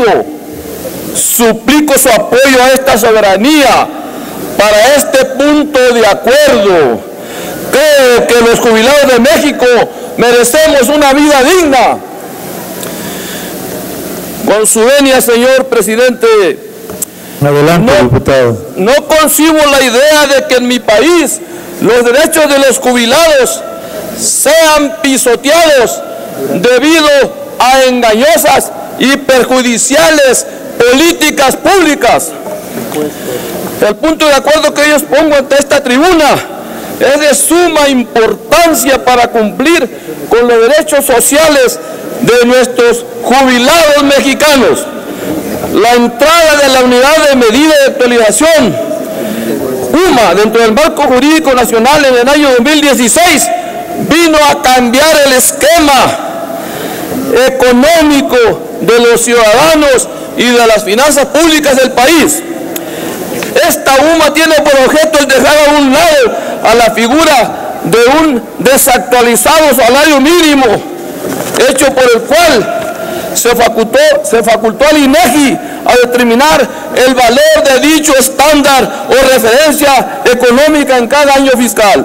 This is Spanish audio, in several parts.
pido, suplico su apoyo a esta soberanía para este punto de acuerdo. Creo que los jubilados de México merecemos una vida digna. Con su venia, señor presidente. Adelante, diputado. No concibo la idea de que en mi país los derechos de los jubilados sean pisoteados debido a engañosas y perjudiciales políticas públicas. El punto de acuerdo que yo expongo ante esta tribuna es de suma importancia para cumplir con los derechos sociales de nuestros jubilados mexicanos. La entrada de la Unidad de Medida de Actualización, UMA, dentro del marco jurídico nacional en el año 2016, vino a cambiar el esquema económico de los ciudadanos y de las finanzas públicas del país. Esta UMA tiene por objeto el dejar a un lado a la figura de un desactualizado salario mínimo, hecho por el cual se facultó al INEGI a determinar el valor de dicho estándar o referencia económica en cada año fiscal.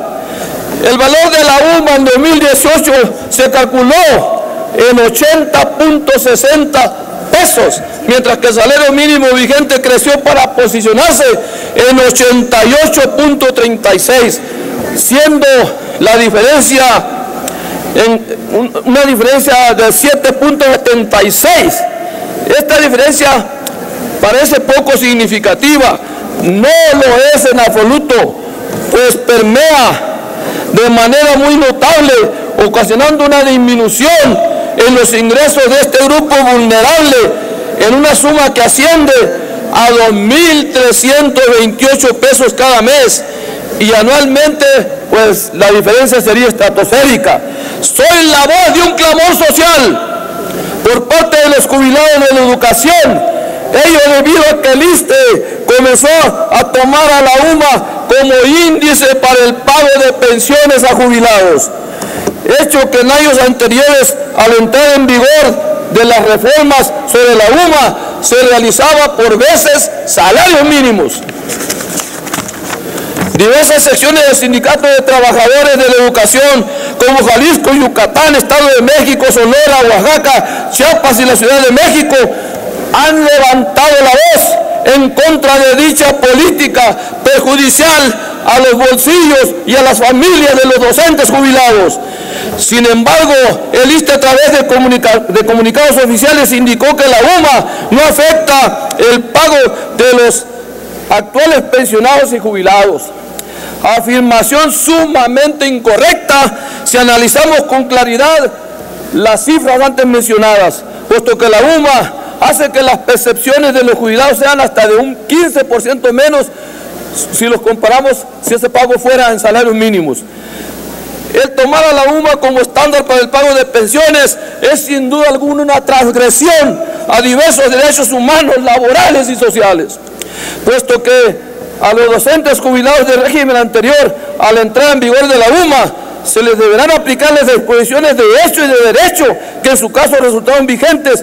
El valor de la UMA en 2018 se calculó en 80.60 pesos, mientras que el salario mínimo vigente creció para posicionarse en 88.36, siendo la diferencia una diferencia de 7.76. Esta diferencia parece poco significativa, no lo es en absoluto, pues permea de manera muy notable, ocasionando una disminución en los ingresos de este grupo vulnerable en una suma que asciende a 2.328 pesos cada mes, y anualmente pues la diferencia sería estratosférica. Soy la voz de un clamor social por parte de los jubilados de la educación, ello debido a que el ISSSTE comenzó a tomar a la UMA como índice para el pago de pensiones a jubilados, hecho que en años anteriores, a la entrada en vigor de las reformas sobre la UMA, se realizaba por veces salarios mínimos. Diversas secciones del Sindicato de Trabajadores de la Educación, como Jalisco, Yucatán, Estado de México, Sonora, Oaxaca, Chiapas y la Ciudad de México, han levantado la voz en contra de dicha política perjudicial a los bolsillos y a las familias de los docentes jubilados. Sin embargo, el ISSSTE, a través de comunicados oficiales, indicó que la UMA no afecta el pago de los actuales pensionados y jubilados. Afirmación sumamente incorrecta si analizamos con claridad las cifras antes mencionadas, puesto que la UMA hace que las percepciones de los jubilados sean hasta de un 15% menos si los comparamos, si ese pago fuera en salarios mínimos. El tomar a la UMA como estándar para el pago de pensiones es sin duda alguna una transgresión a diversos derechos humanos, laborales y sociales, puesto que a los docentes jubilados del régimen anterior, a la entrada en vigor de la UMA, se les deberán aplicar las disposiciones de hecho y de derecho que en su caso resultaron vigentes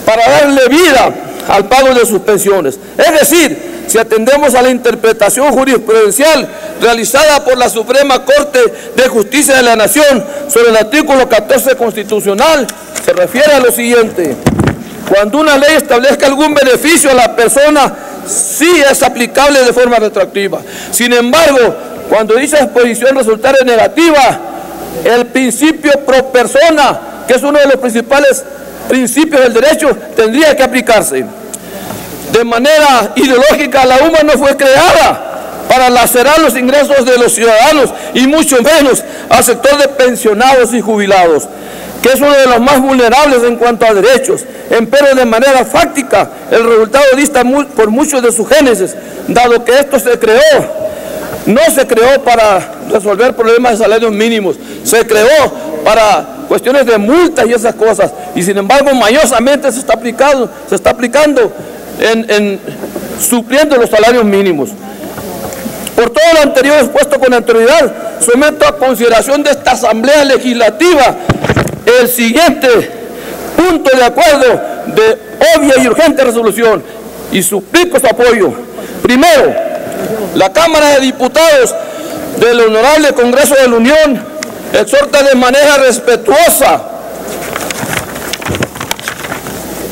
para darle vida al pago de sus pensiones. Es decir, si atendemos a la interpretación jurisprudencial realizada por la Suprema Corte de Justicia de la Nación sobre el artículo 14 constitucional, se refiere a lo siguiente: cuando una ley establezca algún beneficio a la persona, sí es aplicable de forma retroactiva. Sin embargo, cuando dicha disposición resultare negativa, el principio pro persona, que es uno de los principales principios del derecho, tendría que aplicarse. De manera ideológica, la UMA no fue creada para lacerar los ingresos de los ciudadanos y mucho menos al sector de pensionados y jubilados, que es uno de los más vulnerables en cuanto a derechos. Empero, de manera fáctica, el resultado dista por mucho de su génesis, dado que esto no se creó para resolver problemas de salarios mínimos, se creó para cuestiones de multas y esas cosas, y sin embargo mañosamente se está aplicando en supliendo los salarios mínimos. Por todo lo anterior expuesto con anterioridad, someto a consideración de esta Asamblea Legislativa el siguiente punto de acuerdo de obvia y urgente resolución y suplico su apoyo. Primero, la Cámara de Diputados del Honorable Congreso de la Unión exhorta de manera respetuosa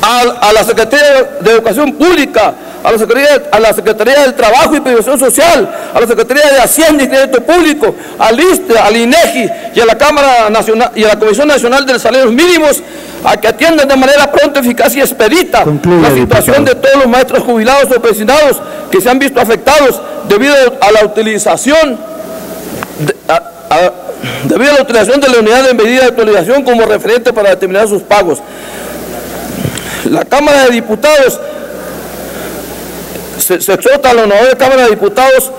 a la Secretaría de Educación Pública, a la Secretaría del Trabajo y Previsión Social, a la Secretaría de Hacienda y Crédito Público, al ISSSTE, al INEGI y a la Cámara Nacional y a la Comisión Nacional de los Salarios Mínimos a que atiendan de manera pronta, eficaz y expedita la situación de todos los maestros jubilados o pensionados que se han visto afectados debido a la utilización de la unidad de medida de actualización como referente para determinar sus pagos. La Cámara de Diputados se exhorta a la honorable Cámara de Diputados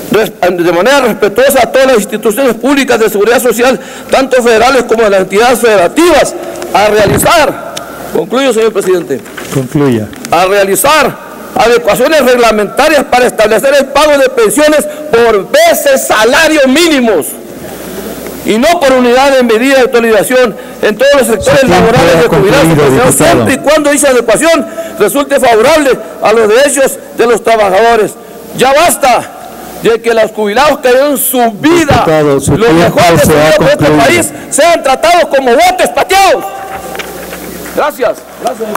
de manera respetuosa a todas las instituciones públicas de seguridad social, tanto federales como de las entidades federativas, a realizar, concluyo señor presidente, concluya, a realizar adecuaciones reglamentarias para establecer el pago de pensiones por veces salarios mínimos y no por unidad de medida de actualización en todos los sectores laborales de jubilados, siempre y cuando dicha adecuación resulte favorable a los derechos de los trabajadores. Ya basta de que los jubilados que en su vida los mejores de este país sean tratados como botes pateados. Gracias. Gracias.